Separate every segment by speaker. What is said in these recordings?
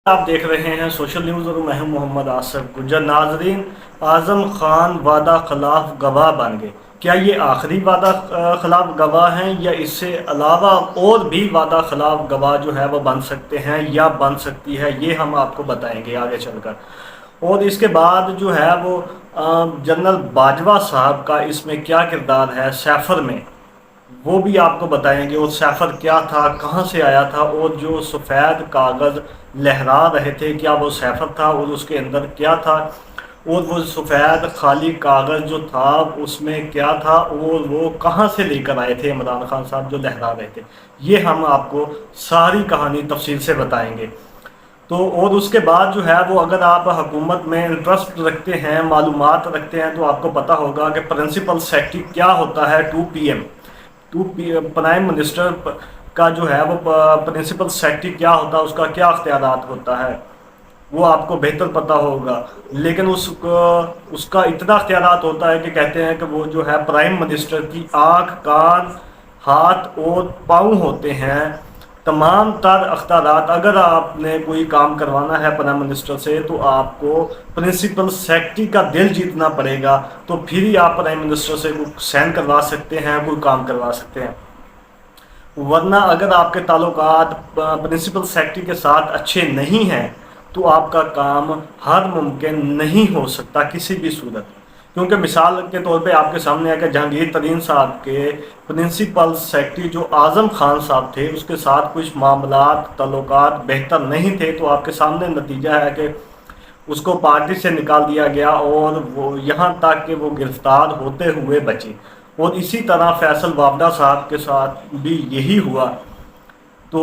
Speaker 1: آپ دیکھ رہے ہیں سوشل نیوز اور میں ہوں محمد آصف گجر۔ ناظرین، اعظم خان وعدہ خلاف گواہ بن گئے۔ کیا یہ آخری وعدہ خلاف گواہ ہیں یا اس سے علاوہ اور بھی وعدہ خلاف گواہ جو ہے وہ بن سکتے ہیں یا بن سکتی ہے؟ یہ ہم آپ کو بتائیں گے آگے چل کر۔ اور اس کے بعد جو ہے وہ جنرل باجوہ صاحب کا اس میں کیا کردار ہے سیفر میں، وہ بھی آپ کو بتائیں گے۔ اور سیفر کیا تھا، کہاں سے آیا تھا، اور جو سفید کاغذ لہرا رہے تھے کیا وہ سیفر تھا اور اس کے اندر کیا تھا، اور وہ سفید خالی کاغذ جو تھا اس میں کیا تھا، اور وہ کہاں سے لے کر آئے تھے عمران خان صاحب جو لہرا رہے تھے۔ یہ ہم آپ کو ساری کہانی تفصیل سے بتائیں گے۔ تو اور اس کے بعد جو ہے وہ اگر آپ حکومت میں انٹرسٹ رکھتے ہیں، معلومات رکھتے ہیں، تو آپ کو پتہ ہوگا کہ پرنسپل سیکرٹری کیا ہوتا ہے۔ 2 PM پرائم منسٹر کا جو ہے وہ پرنسپل سیکرٹری کیا ہوتا ہے، اس کا کیا اختیارات ہوتا ہے، وہ آپ کو بہتر پتہ ہوگا۔ لیکن اس کا اتنا اختیارات ہوتا ہے کہ کہتے ہیں کہ وہ جو ہے پرائم منسٹر کی آنکھ، کان، ہاتھ اور پاؤں ہوتے ہیں۔ تمام تر اختیارات، اگر آپ نے کوئی کام کروانا ہے پرائم منسٹر سے تو آپ کو پرنسپل سیکرٹری کا دل جیتنا پڑے گا، تو پھر ہی آپ پرائم منسٹر سے کوئی سائن کروا سکتے ہیں، کوئی کام کروا سکتے ہیں۔ ورنہ اگر آپ کے تعلقات پرنسپل سیکرٹری کے ساتھ اچھے نہیں ہیں تو آپ کا کام ہر ممکن نہیں ہو سکتا کسی بھی صورت۔ کیونکہ مثال کے طور پہ آپ کے سامنے ہے کہ جہانگیر ترین صاحب کے پرنسپل سیکرٹری جو اعظم خان صاحب تھے، اس کے ساتھ کچھ معاملات، تعلقات بہتر نہیں تھے، تو آپ کے سامنے نتیجہ ہے کہ اس کو پارٹی سے نکال دیا گیا اور وہ یہاں تک کہ وہ گرفتار ہوتے ہوئے بچے۔ اور اسی طرح فیصل وابڈہ صاحب کے ساتھ بھی یہی ہوا۔ تو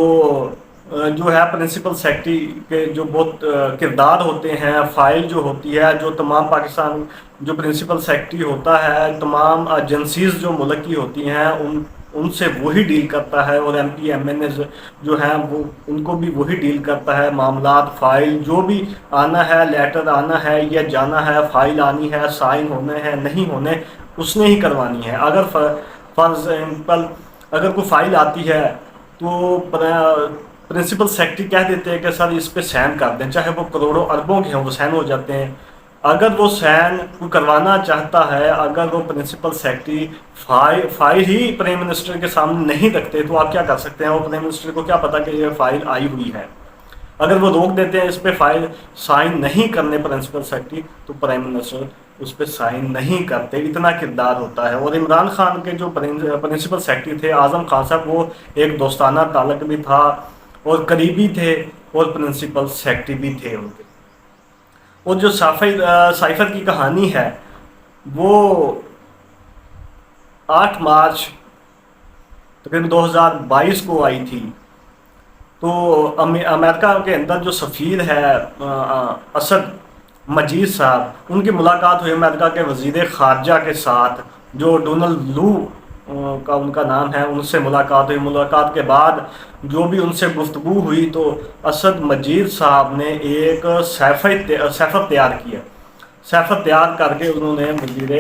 Speaker 1: جو ہے پرنسپل سیکرٹری کے جو بہت کردار ہوتے ہیں، فائل جو ہوتی ہے، جو تمام پاکستان جو پرنسپل سیکرٹری ہوتا ہے، تمام ایجنسیز جو ملک کی ہوتی ہیں ان سے وہی ڈیل کرتا ہے، اور MP MNs جو ہیں وہ ان کو بھی وہی ڈیل کرتا ہے۔ معاملات، فائل جو بھی آنا ہے، لیٹر آنا ہے یا جانا ہے، فائل آنی ہے، سائن ہونے ہیں نہیں ہونے، اس نے ہی کروانی ہے۔ اگر فار ایگزامپل اگر کوئی فائل آتی ہے تو پرنسپل سیکرٹری کہہ دیتے ہیں کہ سر اس پہ سائن کر دیں، چاہے وہ کروڑوں اربوں کے ہیں، وہ سائن ہو جاتے ہیں۔ اگر وہ سائن کوئی کروانا چاہتا ہے، اگر وہ پرنسپل سیکرٹری فائل ہی پرائم منسٹر کے سامنے نہیں رکھتے تو آپ کیا کر سکتے ہیں؟ وہ پرائم منسٹر کو کیا پتا کہ یہ فائل آئی ہوئی ہے؟ اگر وہ روک دیتے ہیں اس پہ فائل سائن نہیں کرنے پرنسپل سیکرٹری، تو پرائم منسٹر اس پہ سائن نہیں کرتے۔ اتنا کردار ہوتا ہے۔ اور عمران خان کے جو پرنسپل سیکرٹری تھے اعظم خان صاحب، وہ ایک دوستانہ تعلق بھی تھا اور قریبی تھے، اور پرنسپل سیکرٹری بھی تھے ان کے۔ اور جو سائفر کی کہانی ہے وہ 8 مارچ تقریباً 2022 کو آئی تھی۔ تو امریکہ کے اندر جو سفیر ہے اسد مجید صاحب، ان کی ملاقات ہوئی امریکہ کے وزیر خارجہ کے ساتھ جو ڈونلڈ لو کا ان کا نام ہے، ان سے ملاقات ہوئی۔ ملاقات کے بعد جو بھی ان سے گفتگو ہوئی تو اسد مجید صاحب نے ایک سیفر تیار کیا۔ سیفر تیار کر کے انہوں نے وزیر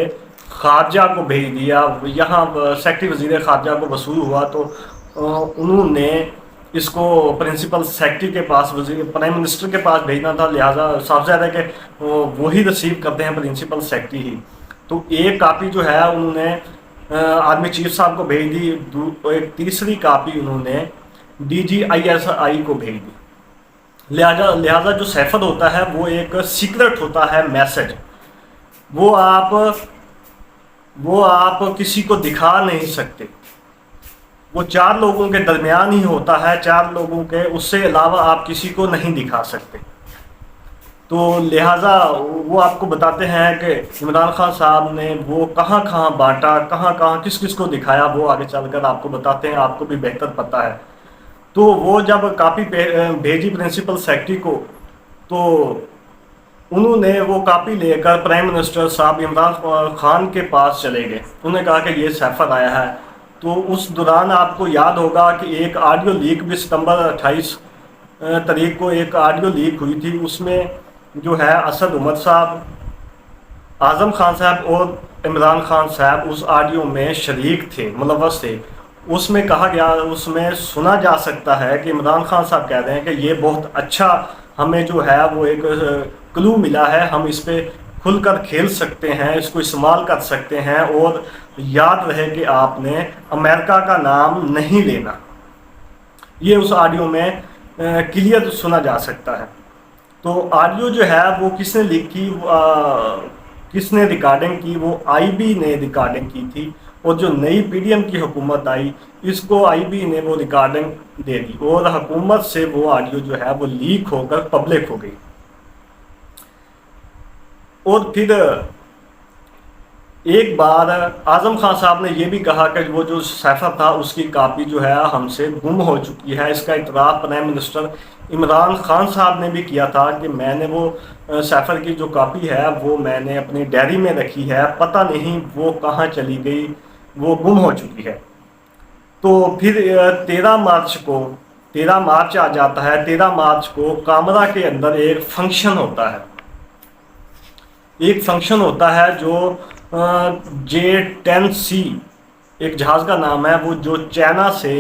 Speaker 1: خارجہ کو بھیج دیا۔ یہاں سیکرٹری وزیر خارجہ کو وصول ہوا تو انہوں نے اس کو پرنسپل سیکرٹری کے پاس، پرائم منسٹر کے پاس بھیجنا تھا، لہٰذا صاف ظاہر ہے کہ وہی ریسیو کرتے ہیں پرنسپل سیکرٹری ہی۔ تو ایک کاپی جو ہے انہوں نے آرمی چیف صاحب کو بھیج دی، ایک تیسری کاپی انہوں نے DGISI کو بھیج دی۔ لہٰذا جو سیفر ہوتا ہے وہ ایک سیکرٹ ہوتا ہے میسج، وہ آپ کسی کو دکھا نہیں سکتے، وہ 4 لوگوں کے درمیان ہی ہوتا ہے، 4 لوگوں کے، اس سے علاوہ آپ کسی کو نہیں دکھا سکتے۔ تو لہٰذا وہ آپ کو بتاتے ہیں کہ عمران خان صاحب نے وہ کہاں کہاں بانٹا، کہاں کہاں کس کس کو دکھایا، وہ آگے چل کر آپ کو بتاتے ہیں، آپ کو بھی بہتر پتہ ہے۔ تو وہ جب کاپی بھیجی پرنسپل سیکرٹری کو، تو انہوں نے وہ کاپی لے کر پرائم منسٹر صاحب عمران خان کے پاس چلے گئے۔ انہوں نے کہا کہ یہ سیفر آیا ہے۔ تو اس دوران آپ کو یاد ہوگا کہ ایک آڈیو لیک بھی ستمبر 28 تاریخ کو ایک آڈیو لیک ہوئی تھی، اس میں جو ہے اسد عمر صاحب، اعظم خان صاحب اور عمران خان صاحب اس آڈیو میں شریک تھے، ملوث تھے۔ اس میں کہا گیا، اس میں سنا جا سکتا ہے کہ عمران خان صاحب کہہ رہے ہیں کہ یہ بہت اچھا ہمیں جو ہے وہ ایک کلو ملا ہے، ہم اس پہ کھل کر کھیل سکتے ہیں، اس کو استعمال کر سکتے ہیں، اور یاد رہے کہ آپ نے امریکہ کا نام نہیں لینا۔ یہ اس آڈیو میں کلیئر سنا جا سکتا ہے۔ تو آڈیو جو ہے وہ کس نے لکھی، کس نے ریکارڈنگ کی؟ وہ آئی بی نے ریکارڈنگ کی تھی، اور جو نئی پی ڈی ایم کی حکومت آئی اس کو آئی بی نے وہ ریکارڈنگ دے دی، اور حکومت سے وہ آڈیو جو ہے وہ لیک ہو کر پبلک ہو گئی۔ اور پھر ایک بار اعظم خان صاحب نے یہ بھی کہا کہ وہ جو سیفر تھا اس کی کاپی جو ہے ہم سے گم ہو چکی ہے۔ اس کا اعتراف پرائم منسٹر عمران خان صاحب نے بھی کیا تھا کہ میں نے وہ سیفر کی جو کاپی ہے وہ میں نے اپنی ڈائری میں رکھی ہے، پتہ نہیں وہ کہاں چلی گئی، وہ گم ہو چکی ہے۔ تو پھر 13 مارچ آ جاتا ہے۔ 13 مارچ کو کامرا کے اندر ایک فنکشن ہوتا ہے جو J-10C ایک جہاز کا نام ہے، وہ جو چائنا سے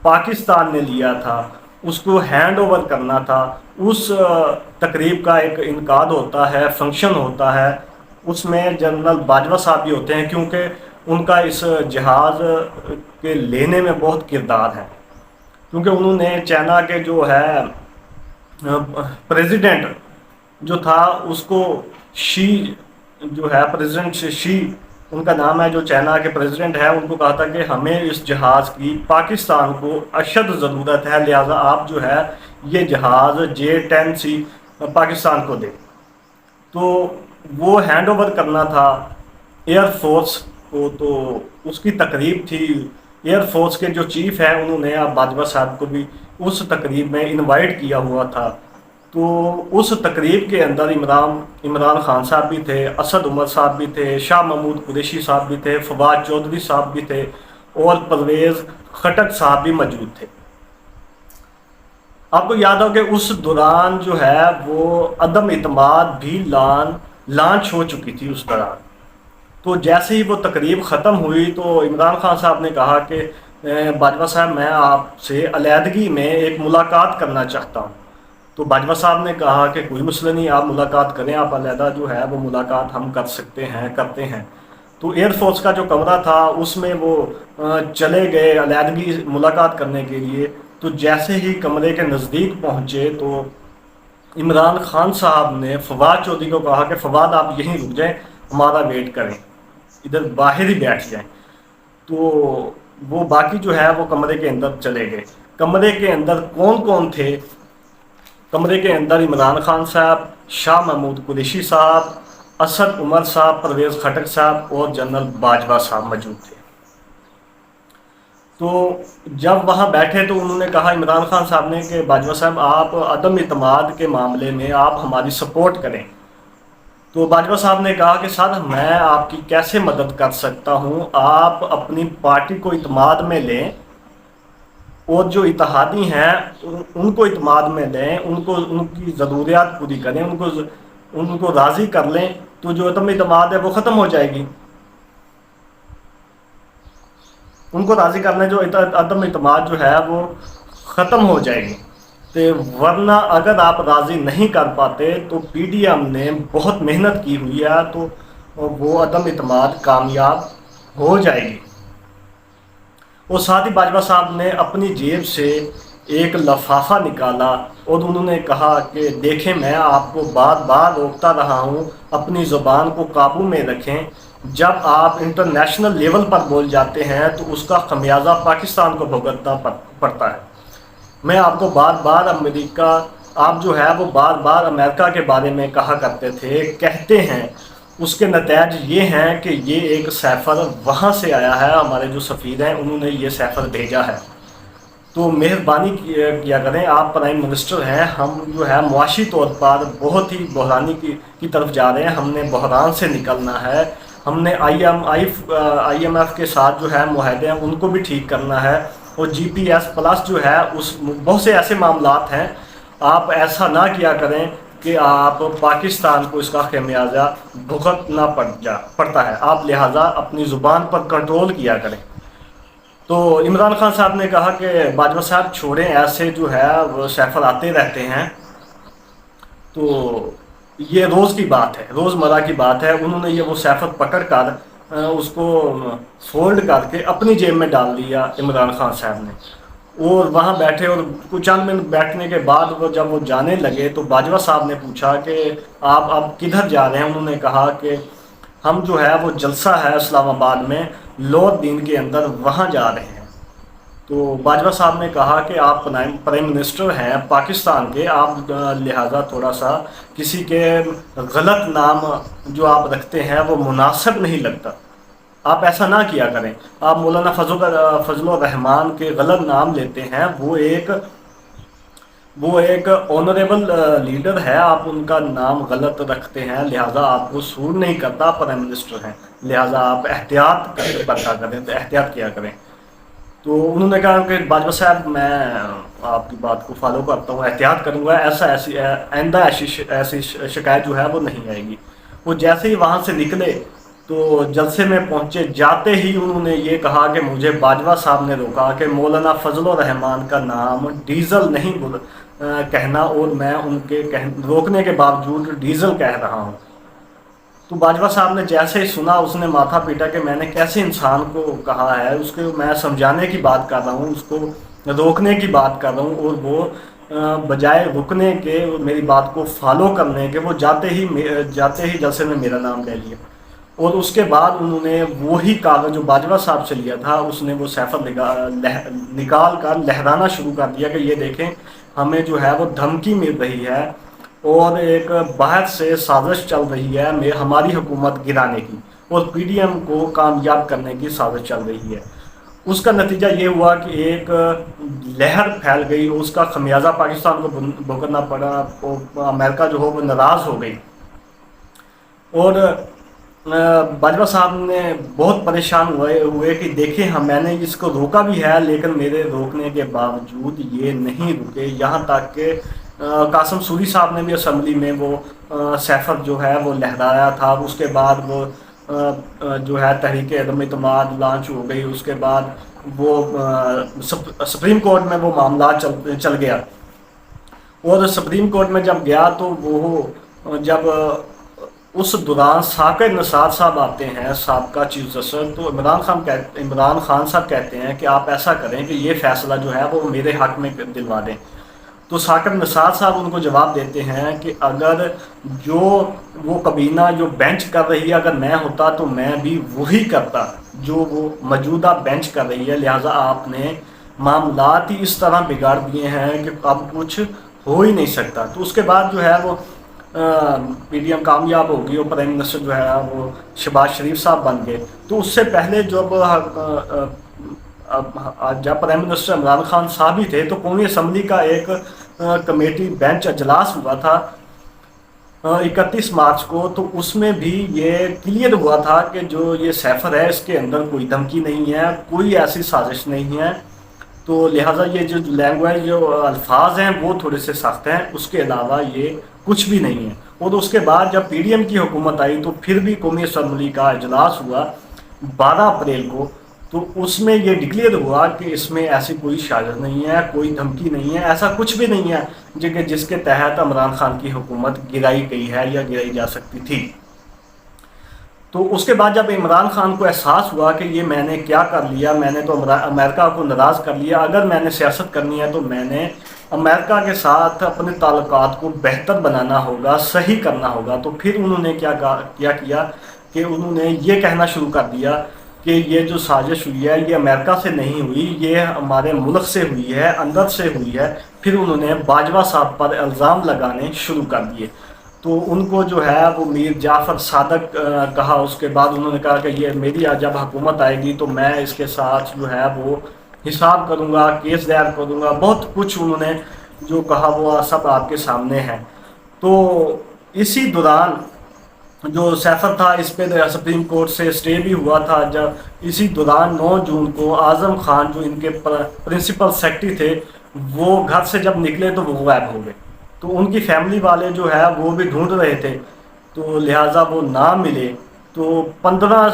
Speaker 1: پاکستان نے لیا تھا اس کو ہینڈ اوور کرنا تھا۔ اس تقریب کا ایک انعقاد ہوتا ہے، فنکشن ہوتا ہے، اس میں جنرل باجوہ صاحب بھی ہوتے ہیں، کیونکہ ان کا اس جہاز کے لینے میں بہت کردار ہے، کیونکہ انہوں نے چائنا کے جو ہے پریزیڈنٹ جو تھا اس کو شی جو ہے پریزیڈنٹ شی ان کا نام ہے، جو چائنا کے پریزیڈنٹ ہے، ان کو کہا تھا کہ ہمیں اس جہاز کی پاکستان کو اشد ضرورت ہے، لہٰذا آپ جو ہے یہ جہاز J-10C پاکستان کو دیں۔ تو وہ ہینڈ اوور کرنا تھا ایئر فورس کو، تو اس کی تقریب تھی۔ ایئر فورس کے جو چیف ہیں انہوں نے باجوہ صاحب کو بھی اس تقریب میں انوائٹ کیا ہوا تھا۔ تو اس تقریب کے اندر عمران خان صاحب بھی تھے، اسد عمر صاحب بھی تھے، شاہ محمود قریشی صاحب بھی تھے، فواد چودھری صاحب بھی تھے، اور پرویز خٹک صاحب بھی موجود تھے۔ آپ کو یاد ہو کہ اس دوران جو ہے وہ عدم اعتماد بھی لانچ ہو چکی تھی اس دوران۔ تو جیسے ہی وہ تقریب ختم ہوئی تو عمران خان صاحب نے کہا کہ باجوہ صاحب میں آپ سے علیحدگی میں ایک ملاقات کرنا چاہتا ہوں۔ تو باجوہ صاحب نے کہا کہ کوئی مسئلہ نہیں، آپ ملاقات کریں، آپ علیحدہ جو ہے وہ ملاقات ہم کر سکتے ہیں، کرتے ہیں۔ تو ایئر فورس کا جو کمرہ تھا اس میں وہ چلے گئے علیحدگی ملاقات کرنے کے لیے۔ تو جیسے ہی کمرے کے نزدیک پہنچے تو عمران خان صاحب نے فواد چودھری کو کہا کہ فواد آپ یہیں رک جائیں، ہمارا ویٹ کریں، ادھر باہر ہی بیٹھ جائیں۔ تو وہ باقی جو ہے وہ کمرے کے اندر چلے گئے۔ کمرے کے اندر کون کون تھے؟ کمرے کے اندر عمران خان صاحب، شاہ محمود قریشی صاحب، اسد عمر صاحب، پرویز خٹک صاحب اور جنرل باجوہ صاحب موجود تھے۔ تو جب وہاں بیٹھے تو انہوں نے کہا عمران خان صاحب نے کہ باجوہ صاحب آپ عدم اعتماد کے معاملے میں آپ ہماری سپورٹ کریں۔ تو باجوہ صاحب نے کہا کہ سر میں آپ کی کیسے مدد کر سکتا ہوں، آپ اپنی پارٹی کو اعتماد میں لیں، اور جو اتحادی ہیں ان کو اعتماد میں لیں، ان کی ضروریات پوری کریں، ان کو راضی کر لیں، تو جو عدم اعتماد ہے وہ ختم ہو جائے گی۔ ان کو راضی کرنے جو عدم اعتماد جو ہے وہ ختم ہو جائے گی۔ ورنہ اگر آپ راضی نہیں کر پاتے تو پی ڈی ایم نے بہت محنت کی ہوئی ہے، تو وہ عدم اعتماد کامیاب ہو جائے گی۔ اور ساتھ ہی باجوہ صاحب نے اپنی جیب سے ایک لفافہ نکالا اور انہوں نے کہا کہ دیکھیں میں آپ کو بار بار روکتا رہا ہوں، اپنی زبان کو قابو میں رکھیں، جب آپ انٹرنیشنل لیول پر بول جاتے ہیں تو اس کا خمیازہ پاکستان کو بھگتنا پڑتا ہے۔ میں آپ کو بار بار آپ جو ہے وہ بار بار امریکہ کے بارے میں کہا کرتے تھے، کہتے ہیں، اس کے نتائج یہ ہیں کہ یہ ایک سیفر وہاں سے آیا ہے، ہمارے جو سفیر ہیں انہوں نے یہ سیفر بھیجا ہے، تو مہربانی کیا کریں، آپ پرائم منسٹر ہیں، ہم جو ہے معاشی طور پر بہت ہی بحرانی کی طرف جا رہے ہیں، ہم نے بحران سے نکلنا ہے، ہم نے آئی ایم ایف کے ساتھ جو ہے معاہدے ہیں ان کو بھی ٹھیک کرنا ہے، اور جی پی ایس پلس جو ہے بہت سے ایسے معاملات ہیں، آپ ایسا نہ کیا کریں کہ آپ پاکستان کو اس کا خمیازہ بھگتنا پڑتا ہے، آپ لہٰذا اپنی زبان پر کنٹرول کیا کریں۔ تو عمران خان صاحب نے کہا کہ باجوہ صاحب چھوڑیں، ایسے جو ہے وہ سیفر آتے رہتے ہیں، تو یہ روز کی بات ہے، روزمرہ کی بات ہے، انہوں نے یہ وہ سیفر پکڑ کر اس کو فولڈ کر کے اپنی جیب میں ڈال دیا عمران خان صاحب نے، اور وہاں بیٹھے، اور کچھ چند منٹ بیٹھنے کے بعد جب وہ جانے لگے تو باجوہ صاحب نے پوچھا کہ آپ اب کدھر جا رہے ہیں؟ انہوں نے کہا کہ ہم جو ہے وہ جلسہ ہے اسلام آباد میں لور دین کے اندر، وہاں جا رہے ہیں۔ تو باجوہ صاحب نے کہا کہ آپ پرائم منسٹر ہیں پاکستان کے، آپ لہٰذا تھوڑا سا کسی کے غلط نام جو آپ رکھتے ہیں وہ مناسب نہیں لگتا، آپ ایسا نہ کیا کریں۔ آپ مولانا فضل الرحمان کے غلط نام لیتے ہیں، وہ ایک آنریبل لیڈر ہے، آپ ان کا نام غلط رکھتے ہیں، لہٰذا آپ کو سور نہیں کرتا، پرائم منسٹر ہیں، لہٰذا آپ احتیاط برتا کریں، تو احتیاط کیا کریں۔ تو انہوں نے کہا کہ باجوہ صاحب میں آپ کی بات کو فالو کرتا ہوں، احتیاط کروں گا، آئندہ ایسی شکایت جو ہے وہ نہیں آئے گی۔ وہ جیسے ہی وہاں سے نکلے تو جلسے میں پہنچے، جاتے ہی انہوں نے یہ کہا کہ مجھے باجوہ صاحب نے روکا کہ مولانا فضل الرحمان کا نام ڈیزل نہیں کہنا، اور میں ان کے روکنے کے باوجود ڈیزل کہہ رہا ہوں۔ تو باجوہ صاحب نے جیسے ہی سنا اس نے ماتھا پیٹا کہ میں نے کیسے انسان کو کہا ہے، اس کو میں سمجھانے کی بات کر رہا ہوں، اس کو روکنے کی بات کر رہا ہوں، اور وہ بجائے رکنے کے میری بات کو فالو کرنے کے وہ جاتے ہی جلسے میں میرا نام لے لیا۔ اور اس کے بعد انہوں نے وہی کاغذ جو باجوہ صاحب سے لیا تھا، اس نے وہ سیفر نکال کر لہرانا شروع کر دیا کہ یہ دیکھیں ہمیں جو ہے وہ دھمکی مل رہی ہے، اور ایک باہر سے سازش چل رہی ہے ہماری حکومت گرانے کی، اور پی ڈی ایم کو کامیاب کرنے کی سازش چل رہی ہے۔ اس کا نتیجہ یہ ہوا کہ ایک لہر پھیل گئی، اس کا خمیازہ پاکستان کو بھگتنا پڑا، اور امریکہ جو ہو وہ ناراض ہو گئی، اور باجوہ صاحب نے بہت پریشان ہوئے کہ دیکھیں میں نے اس کو روکا بھی ہے، لیکن میرے روکنے کے باوجود یہ نہیں رکے، یہاں تک کہ قاسم سوری صاحب نے بھی اسمبلی میں وہ سیفر جو ہے وہ لہرایا تھا۔ اس کے بعد وہ جو ہے تحریک عدم اعتماد لانچ ہو گئی، اس کے بعد وہ سپریم کورٹ میں وہ معاملات چل گیا، اور سپریم کورٹ میں جب گیا تو وہ جب اس دوران ثاقب نثار صاحب آتے ہیں، سابقہ چیف جسٹس، تو عمران خان صاحب کہتے ہیں کہ آپ ایسا کریں کہ یہ فیصلہ جو ہے وہ میرے حق میں دلوا دیں۔ تو ثاقب نثار صاحب ان کو جواب دیتے ہیں کہ اگر جو وہ کابینہ جو بینچ کر رہی ہے اگر میں ہوتا تو میں بھی وہی کرتا جو وہ موجودہ بینچ کر رہی ہے، لہٰذا آپ نے معاملات ہی اس طرح بگاڑ دیے ہیں کہ اب کچھ ہو ہی نہیں سکتا۔ تو اس کے بعد جو ہے وہ پی ڈی ایم کامیاب ہوگی، اور پرائم منسٹر جو ہے وہ شہباز شریف صاحب بن گئے۔ تو اس سے پہلے جب پرائم منسٹر عمران خان صاحب ہی تھے تو قومی اسمبلی کا ایک کمیٹی بینچ اجلاس ہوا تھا 31 مارچ کو، تو اس میں بھی یہ کلیئر ہوا تھا کہ جو یہ سیفر ہے اس کے اندر کوئی دھمکی نہیں ہے، کوئی ایسی سازش نہیں ہے، تو لہٰذا یہ جو لینگویج جو الفاظ ہیں وہ تھوڑے سے سخت ہیں، اس کے علاوہ یہ کچھ بھی نہیں ہے۔ اور اس کے بعد جب پی ڈی ایم کی حکومت آئی تو پھر بھی قومی اسمبلی کا اجلاس ہوا 12 اپریل کو، تو اس میں یہ ڈکلیئر ہوا کہ اس میں ایسی کوئی سازش نہیں ہے، کوئی دھمکی نہیں ہے، ایسا کچھ بھی نہیں ہے جس کے تحت عمران خان کی حکومت گرائی گئی ہے یا گرائی جا سکتی تھی۔ تو اس کے بعد جب عمران خان کو احساس ہوا کہ یہ میں نے کیا کر لیا، میں نے تو امریکہ کو ناراض کر لیا، اگر میں نے سیاست کرنی ہے تو میں نے امریکہ کے ساتھ اپنے تعلقات کو بہتر بنانا ہوگا، صحیح کرنا ہوگا۔ تو پھر انہوں نے کیا کیا کہ انہوں نے یہ کہنا شروع کر دیا کہ یہ جو سازش ہوئی ہے یہ امریکہ سے نہیں ہوئی، یہ ہمارے ملک سے ہوئی ہے، اندر سے ہوئی ہے۔ پھر انہوں نے باجوہ صاحب پر الزام لگانے شروع کر دیے، تو ان کو جو ہے وہ میر جعفر صادق کہا۔ اس کے بعد انہوں نے کہا کہ یہ میری جب حکومت آئے گی تو میں اس کے ساتھ جو ہے وہ حساب کروں گا، کیس دائر کروں گا، بہت کچھ انہوں نے جو کہا وہ سب آپ کے سامنے ہے۔ تو اسی دوران جو سیفر تھا اس پہ سپریم کورٹ سے اسٹے بھی ہوا تھا، جب اسی دوران 9 جون کو اعظم خان جو ان کے پرنسپل سیکرٹری تھے وہ گھر سے جب نکلے تو وہ غائب ہو گئے، تو ان کی فیملی والے جو ہے وہ بھی ڈھونڈ رہے تھے، تو لہٰذا وہ نہ ملے۔ تو 15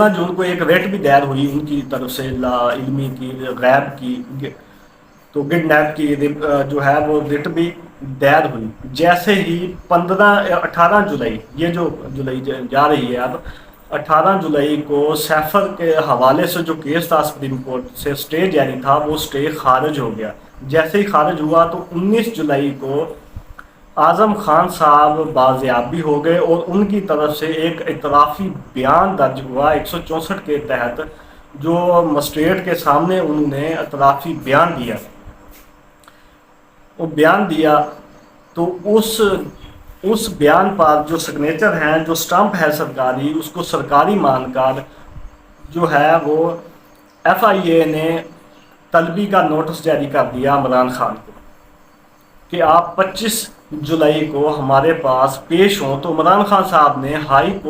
Speaker 1: جون کو ایک ریٹ بھی دائر ہوئی ان کی طرف سے لا علمی کی غیب کی تو کڈنیپ کی جو ہے وہ رٹ بھی دائر ہوئی۔ جیسے ہی 18 جولائی، یہ جو جولائی جا رہی ہے اب، 18 جولائی کو سیفر کے حوالے سے جو کیس تھا سپریم کورٹ سے اسٹے جاری تھا، وہ اسٹے خارج ہو گیا۔ جیسے ہی خارج ہوا تو 19 جولائی کو اعظم خان صاحب بازیابی ہو گئے اور ان کی طرف سے ایک اعترافی بیان درج ہوا 164 کے تحت، جو مجسٹریٹ کے سامنے انہوں نے اعترافی بیان دیا۔ وہ بیان دیا تو اس بیان پر جو سگنیچر ہیں، جو سٹمپ ہے سرکاری، اس کو سرکاری مان کر جو ہے وہ ایف آئی اے نے طلبی کا نوٹس جاری کر دیا عمران خان کو کہ آپ 25 جولائی کو ہمارے پاس پیش ہوں۔ تو عمران خان صاحب نے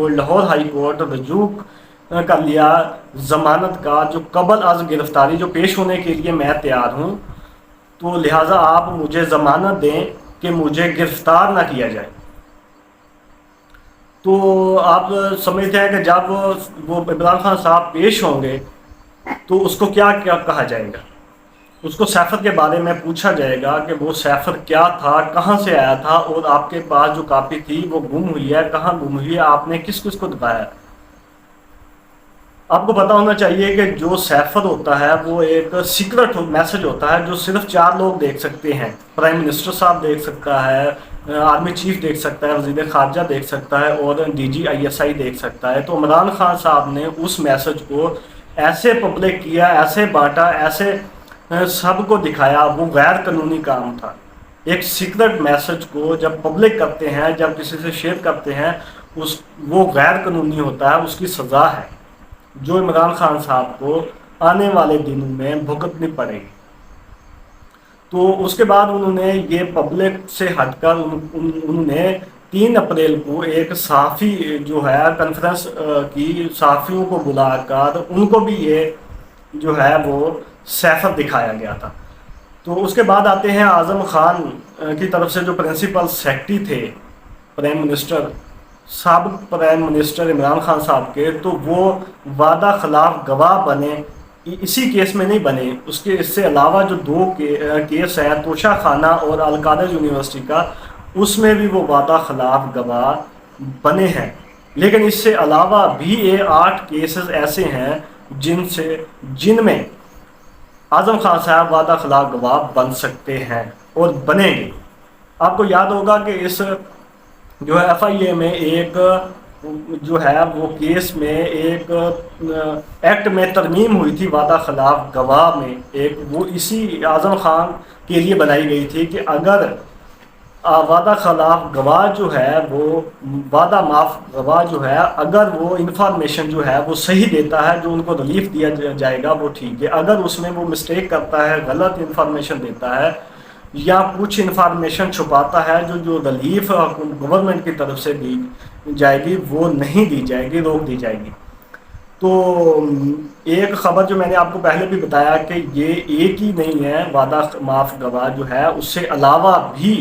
Speaker 1: لاہور ہائی کورٹ رجوع کر لیا ضمانت کا، جو قبل از گرفتاری، جو پیش ہونے کے لیے میں تیار ہوں، تو لہٰذا آپ مجھے ضمانت دیں کہ مجھے گرفتار نہ کیا جائے۔ تو آپ سمجھتے ہیں کہ جب وہ عمران خان صاحب پیش ہوں گے تو اس کو کیا کہا جائے گا؟ اس کو سیفر کے بارے میں پوچھا جائے گا کہ وہ سیفر کیا تھا، کہاں سے آیا تھا، اور آپ کے پاس جو کاپی تھی وہ گم ہوئی ہے، کہاں گم ہوئی ہے، آپ نے کس کس کو دکھایا۔ آپ کو پتا ہونا چاہیے کہ جو سیفر ہوتا ہے وہ ایک سیکرٹ میسج ہوتا ہے جو صرف 4 لوگ دیکھ سکتے ہیں۔ پرائم منسٹر صاحب دیکھ سکتا ہے، آرمی چیف دیکھ سکتا ہے، وزیر خارجہ دیکھ سکتا ہے، اور D G I S I دیکھ سکتا ہے۔ تو عمران خان صاحب نے اس میسج کو ایسے پبلک کیا، ایسے بانٹا، ایسے سب کو دکھایا، وہ غیر قانونی کام تھا۔ ایک سیکرٹ میسج کو جب پبلک کرتے ہیں، جب کسی سے شیئر کرتے ہیں، وہ غیر قانونی ہوتا ہے، اس کی سزا ہے جو عمران خان صاحب کو آنے والے دنوں میں بھگتنی پڑے گی۔ تو اس کے بعد انہوں نے یہ پبلک سے ہٹ کر انہوں نے 3 اپریل کو ایک صحافی جو ہے کانفرنس کی، صحافیوں کو بلا کر ان کو بھی یہ جو ہے وہ سیفر دکھایا گیا تھا۔ تو اس کے بعد آتے ہیں اعظم خان کی طرف سے جو پرنسپل سیکرٹری تھے پرائم منسٹر، سابق پرائم منسٹر عمران خان صاحب کے، تو وہ وعدہ خلاف گواہ بنے۔ اسی کیس میں نہیں بنے، اس سے علاوہ جو 2 کیس ہیں، توشہ خانہ اور القادر یونیورسٹی کا، اس میں بھی وہ وعدہ خلاف گواہ بنے ہیں۔ لیکن اس سے علاوہ بھی 8 کیسز ایسے ہیں جن میں اعظم خان صاحب وعدہ خلاف گواہ بن سکتے ہیں اور بنیں گے۔ آپ کو یاد ہوگا کہ اس جو ہے ایف آئی اے میں ایک جو ہے وہ کیس میں ایک ایکٹ میں ترمیم ہوئی تھی وعدہ خلاف گواہ میں، وہ اسی اعظم خان کے لیے بنائی گئی تھی کہ اگر وعدہ خلاف گواہ جو ہے وہ وعدہ معاف گواہ جو ہے، اگر وہ انفارمیشن جو ہے وہ صحیح دیتا ہے، جو ان کو ریلیف دیا جائے گا وہ ٹھیک ہے۔ اگر اس میں وہ مسٹیک کرتا ہے، غلط انفارمیشن دیتا ہے یا کچھ انفارمیشن چھپاتا ہے، جو ریلیف گورنمنٹ کی طرف سے دی جائے گی وہ نہیں دی جائے گی، روک دی جائے گی۔ تو ایک خبر جو میں نے آپ کو پہلے بھی بتایا کہ یہ ایک ہی نہیں ہے وعدہ معاف گواہ جو ہے، اس سے علاوہ بھی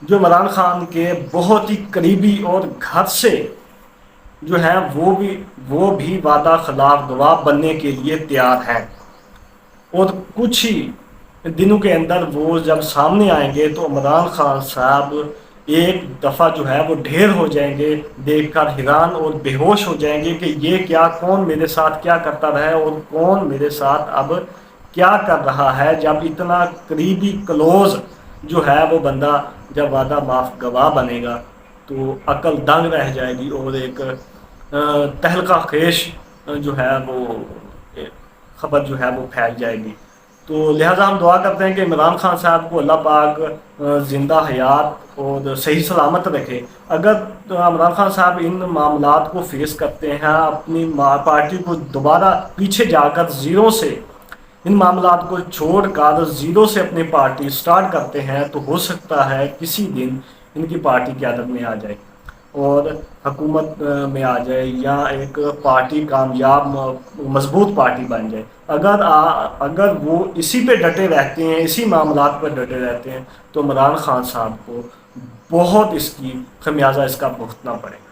Speaker 1: جو عمران خان کے بہت ہی قریبی اور گھر سے جو ہیں وہ بھی وعدہ خلاف گواہ بننے کے لیے تیار ہیں، اور کچھ ہی دنوں کے اندر وہ جب سامنے آئیں گے تو عمران خان صاحب ایک دفعہ جو ہے وہ ڈھیر ہو جائیں گے، دیکھ کر حیران اور بے ہوش ہو جائیں گے کہ یہ کیا، کون میرے ساتھ کیا کرتا رہا ہے اور کون میرے ساتھ اب کیا کر رہا ہے۔ جب اتنا قریبی کلوز جو ہے وہ بندہ جب وعدہ معاف گواہ بنے گا تو عقل دنگ رہ جائے گی، اور ایک تہلکہ خیز جو ہے وہ خبر جو ہے وہ پھیل جائے گی۔ تو لہٰذا ہم دعا کرتے ہیں کہ عمران خان صاحب کو اللہ پاک زندہ حیات اور صحیح سلامت رکھے۔ اگر عمران خان صاحب ان معاملات کو فیس کرتے ہیں، اپنی پارٹی کو دوبارہ پیچھے جا کر زیرو سے ان معاملات کو چھوڑ کر زیرو سے اپنی پارٹی سٹارٹ کرتے ہیں، تو ہو سکتا ہے کسی دن ان کی پارٹی قیادت میں آ جائے اور حکومت میں آ جائے، یا ایک پارٹی کامیاب مضبوط پارٹی بن جائے۔ اگر وہ اسی پہ ڈٹے رہتے ہیں، اسی معاملات پر ڈٹے رہتے ہیں، تو عمران خان صاحب کو بہت اس کی خمیازہ اس کا بھگتنا پڑے گا۔